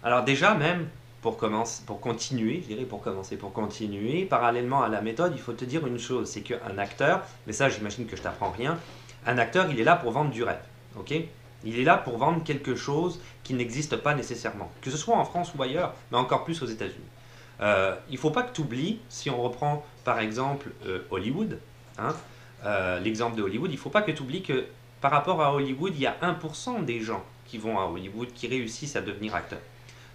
Alors déjà même, pour continuer, je dirais pour continuer, parallèlement à la méthode, il faut te dire une chose, c'est qu'un acteur, mais ça j'imagine que je t'apprends rien, un acteur il est là pour vendre du rêve, ok? Il est là pour vendre quelque chose qui n'existe pas nécessairement, que ce soit en France ou ailleurs, mais encore plus aux États-Unis. Il ne faut pas que tu oublies, si on reprend par exemple Hollywood, hein, l'exemple de Hollywood, il ne faut pas que tu oublies que par rapport à Hollywood, il y a 1% des gens qui vont à Hollywood qui réussissent à devenir acteurs.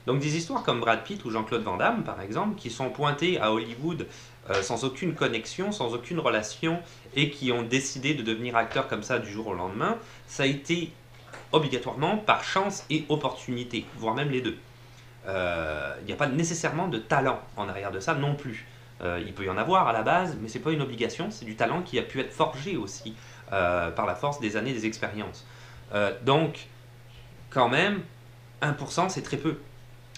Donc des histoires comme Brad Pitt ou Jean-Claude Van Damme, par exemple, qui sont pointés à Hollywood sans aucune connexion, sans aucune relation, et qui ont décidé de devenir acteurs comme ça du jour au lendemain, ça a été obligatoirement par chance et opportunité, voire même les deux. Il n'y a pas nécessairement de talent en arrière de ça non plus. Il peut y en avoir à la base, mais c'est pas une obligation, c'est du talent qui a pu être forgé aussi par la force des années, des expériences. Donc, quand même, 1% c'est très peu.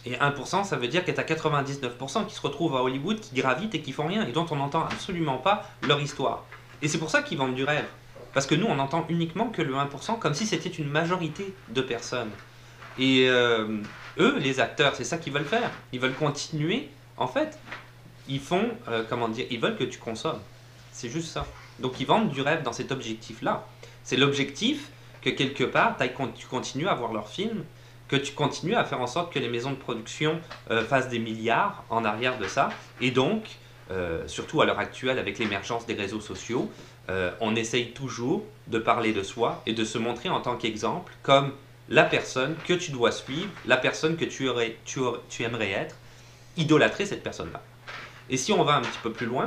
Et 1%, ça veut dire que tu as 99% qui se retrouvent à Hollywood, qui gravitent et qui font rien, et dont on n'entend absolument pas leur histoire. Et c'est pour ça qu'ils vendent du rêve. Parce que nous, on n'entend uniquement que le 1%, comme si c'était une majorité de personnes. Et eux, les acteurs, c'est ça qu'ils veulent faire. Ils veulent continuer. En fait, ils font, comment dire, ils veulent que tu consommes. C'est juste ça. Donc ils vendent du rêve dans cet objectif-là. C'est l'objectif que quelque part, tu continues à voir leurs films, que tu continues à faire en sorte que les maisons de production fassent des milliards en arrière de ça. Et donc, surtout à l'heure actuelle avec l'émergence des réseaux sociaux, on essaye toujours de parler de soi et de se montrer en tant qu'exemple comme la personne que tu dois suivre, la personne que tu aimerais être, idolâtrer cette personne-là. Et si on va un petit peu plus loin,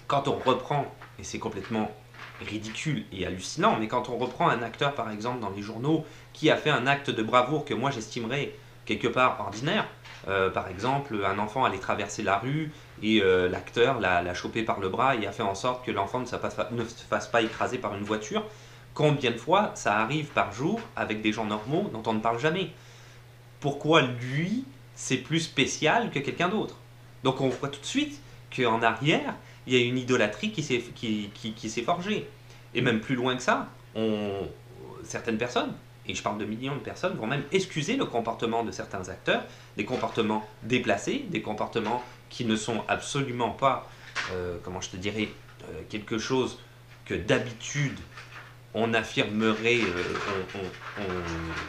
quand on reprend, et c'est complètement ridicule et hallucinant, mais quand on reprend un acteur par exemple dans les journaux qui a fait un acte de bravoure que moi j'estimerais quelque part ordinaire, par exemple un enfant allait traverser la rue et l'acteur l'a chopé par le bras et a fait en sorte que l'enfant ne se fasse pas écraser par une voiture, combien de fois ça arrive par jour avec des gens normaux dont on ne parle jamais? Pourquoi lui c'est plus spécial que quelqu'un d'autre? Donc on voit tout de suite qu'en arrière, il y a une idolâtrie qui s'est forgée. Et même plus loin que ça, certaines personnes, et je parle de millions de personnes, vont même excuser le comportement de certains acteurs, des comportements déplacés, des comportements qui ne sont absolument pas, comment je te dirais, quelque chose que d'habitude on affirmerait,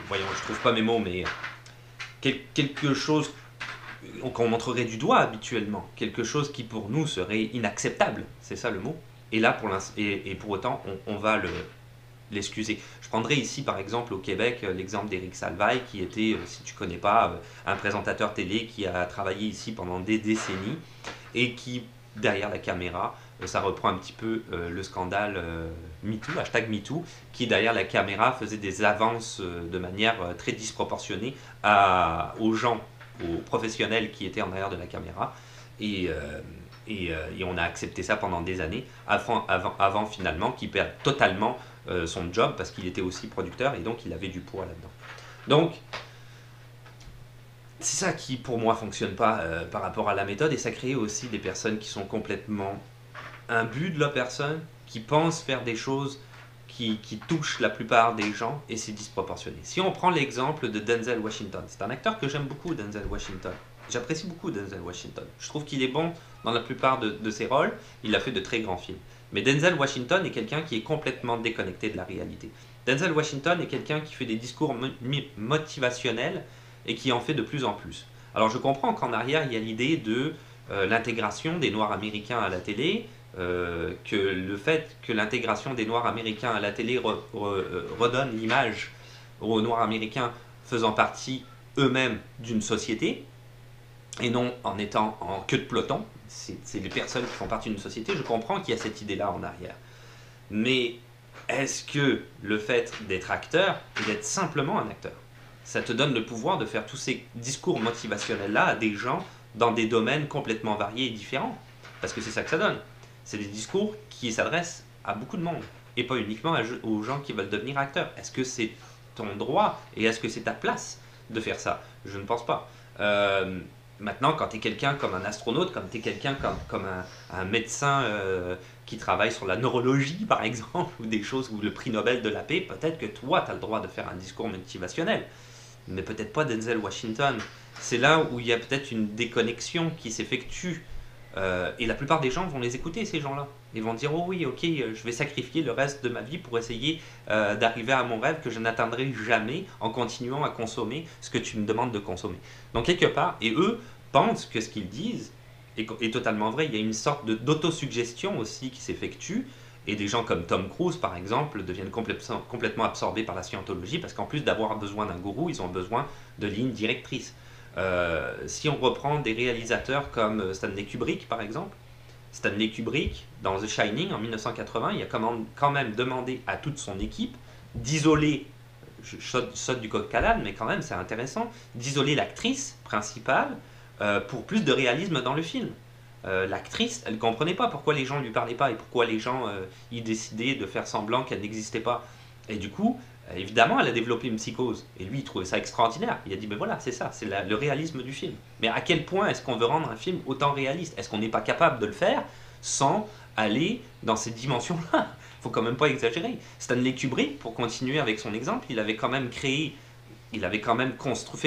voyons, je trouve pas mes mots, mais quelque chose qu'on montrerait du doigt habituellement, quelque chose qui pour nous serait inacceptable, c'est ça le mot. Et là, pour autant, on va l'excuser. Je prendrai ici par exemple au Québec l'exemple d'Éric Salvaille qui était, si tu connais pas, un présentateur télé qui a travaillé ici pendant des décennies et qui, derrière la caméra, ça reprend un petit peu le scandale MeToo, hashtag MeToo, qui derrière la caméra faisait des avances de manière très disproportionnée aux gens, aux professionnels qui étaient en arrière de la caméra. Et, et on a accepté ça pendant des années, avant finalement qu'il perde totalement son job parce qu'il était aussi producteur et donc il avait du poids là-dedans. Donc, c'est ça qui pour moi fonctionne pas par rapport à la méthode et ça crée aussi des personnes qui sont complètement imbues de leur personne, qui pensent faire des choses qui touchent la plupart des gens et c'est disproportionné. Si on prend l'exemple de Denzel Washington, c'est un acteur que j'aime beaucoup, Denzel Washington. J'apprécie beaucoup Denzel Washington. Je trouve qu'il est bon dans la plupart de ses rôles. Il a fait de très grands films. Mais Denzel Washington est quelqu'un qui est complètement déconnecté de la réalité. Denzel Washington est quelqu'un qui fait des discours motivationnels et qui en fait de plus en plus. Alors je comprends qu'en arrière, il y a l'idée de l'intégration des Noirs américains à la télé, que le fait que l'intégration des Noirs américains à la télé redonne l'image aux Noirs américains faisant partie eux-mêmes d'une société, et non en étant en queue de peloton. C'est les personnes qui font partie d'une société. Je comprends qu'il y a cette idée-là en arrière. Mais est-ce que le fait d'être acteur et d'être simplement un acteur, ça te donne le pouvoir de faire tous ces discours motivationnels-là à des gens dans des domaines complètement variés et différents? Parce que c'est ça que ça donne. C'est des discours qui s'adressent à beaucoup de monde et pas uniquement aux gens qui veulent devenir acteurs. Est-ce que c'est ton droit et est-ce que c'est ta place de faire ça? Je ne pense pas. Maintenant, quand tu es quelqu'un comme un astronaute, comme tu es quelqu'un comme un médecin qui travaille sur la neurologie, par exemple, ou des choses, ou le prix Nobel de la paix, peut-être que toi, tu as le droit de faire un discours motivationnel. mais peut-être pas Denzel Washington. C'est là où il y a peut-être une déconnexion qui s'effectue. Et la plupart des gens vont les écouter, ces gens-là. Ils vont dire, oh oui, ok, je vais sacrifier le reste de ma vie pour essayer d'arriver à mon rêve que je n'atteindrai jamais en continuant à consommer ce que tu me demandes de consommer. Donc quelque part, et eux pensent que ce qu'ils disent est totalement vrai. Il y a une sorte d'autosuggestion aussi qui s'effectue. Et des gens comme Tom Cruise, par exemple, deviennent complètement absorbés par la scientologie parce qu'en plus d'avoir besoin d'un gourou, ils ont besoin de lignes directrices. Si on reprend des réalisateurs comme Stanley Kubrick, par exemple, Stanley Kubrick, dans The Shining en 1980, il a quand même demandé à toute son équipe d'isoler, je saute du coq à l'âne, mais quand même c'est intéressant, d'isoler l'actrice principale pour plus de réalisme dans le film. L'actrice, elle ne comprenait pas pourquoi les gens ne lui parlaient pas et pourquoi les gens y décidaient de faire semblant qu'elle n'existait pas. Et du coup, évidemment, elle a développé une psychose. Et lui, il trouvait ça extraordinaire. Il a dit, ben voilà, c'est ça, c'est le réalisme du film. Mais à quel point est-ce qu'on veut rendre un film autant réaliste? Est-ce qu'on n'est pas capable de le faire sans aller dans ces dimensions-là? Faut quand même pas exagérer. Stanley Kubrick, pour continuer avec son exemple, il avait quand même fait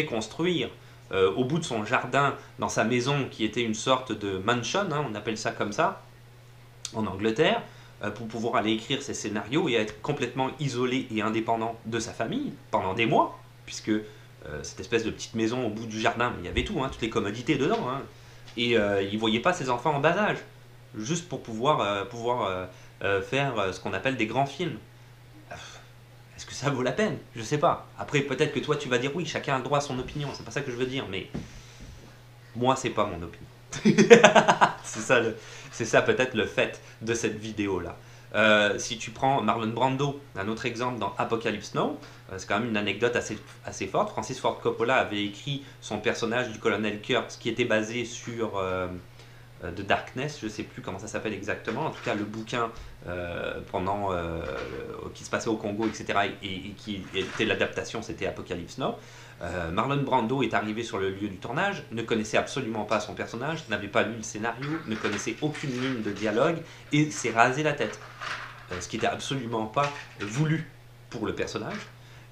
construire au bout de son jardin, dans sa maison, qui était une sorte de mansion, hein, on appelle ça comme ça, en Angleterre, pour pouvoir aller écrire ses scénarios et être complètement isolé et indépendant de sa famille pendant des mois, puisque cette espèce de petite maison au bout du jardin, il y avait tout, hein, toutes les commodités dedans, hein, et il ne voyait pas ses enfants en bas âge, juste pour pouvoir faire ce qu'on appelle des grands films. Est-ce que ça vaut la peine? Je sais pas. Après, peut-être que toi, tu vas dire oui, chacun a le droit à son opinion. C'est pas ça que je veux dire, mais moi, c'est pas mon opinion. C'est ça peut-être le fait de cette vidéo-là. Si tu prends Marlon Brando, un autre exemple dans Apocalypse Now, c'est quand même une anecdote assez forte. Francis Ford Coppola avait écrit son personnage du colonel Kurtz qui était basé sur The Darkness, je ne sais plus comment ça s'appelle exactement, en tout cas le bouquin qui se passait au Congo, etc., et qui était l'adaptation, c'était Apocalypse Now. Marlon Brando est arrivé sur le lieu du tournage, ne connaissait absolument pas son personnage, n'avait pas lu le scénario, ne connaissait aucune ligne de dialogue, et s'est rasé la tête. Ce qui n'était absolument pas voulu pour le personnage.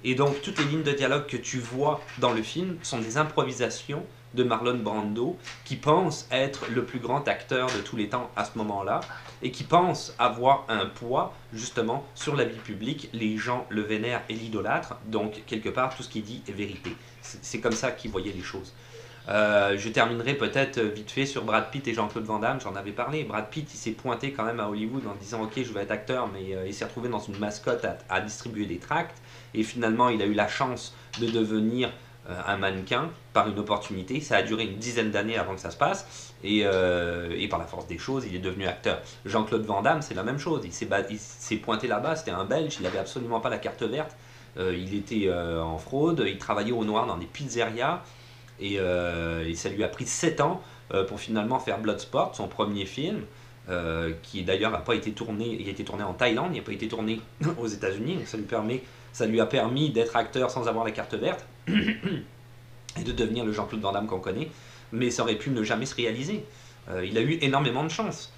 Et donc toutes les lignes de dialogue que tu vois dans le film sont des improvisations de Marlon Brando, qui pense être le plus grand acteur de tous les temps à ce moment-là, et qui pense avoir un poids justement sur la vie publique. Les gens le vénèrent et l'idolâtrent, donc quelque part tout ce qu'il dit est vérité. C'est comme ça qu'il voyait les choses. Je terminerai peut-être vite fait sur Brad Pitt et Jean-Claude Van Damme, j'en avais parlé. Brad Pitt, il s'est pointé quand même à Hollywood en disant ok, je vais être acteur, mais il s'est retrouvé dans une mascotte à distribuer des tracts, et finalement il a eu la chance de devenir un mannequin par une opportunité. Ça a duré une dizaine d'années avant que ça se passe, et par la force des choses, il est devenu acteur. Jean-Claude Van Damme, c'est la même chose, il s'est pointé là-bas, c'était un Belge, il n'avait absolument pas la carte verte, il était en fraude, il travaillait au noir dans des pizzerias, et ça lui a pris 7 ans pour finalement faire Bloodsport, son premier film, qui d'ailleurs n'a pas été tourné, il a été tourné en Thaïlande, il n'a pas été tourné aux États-Unis, donc ça lui a permis d'être acteur sans avoir la carte verte et de devenir le Jean-Claude Van Damme qu'on connaît, mais ça aurait pu ne jamais se réaliser. Il a eu énormément de chance.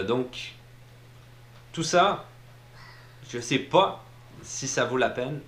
Donc, tout ça, je sais pas si ça vaut la peine.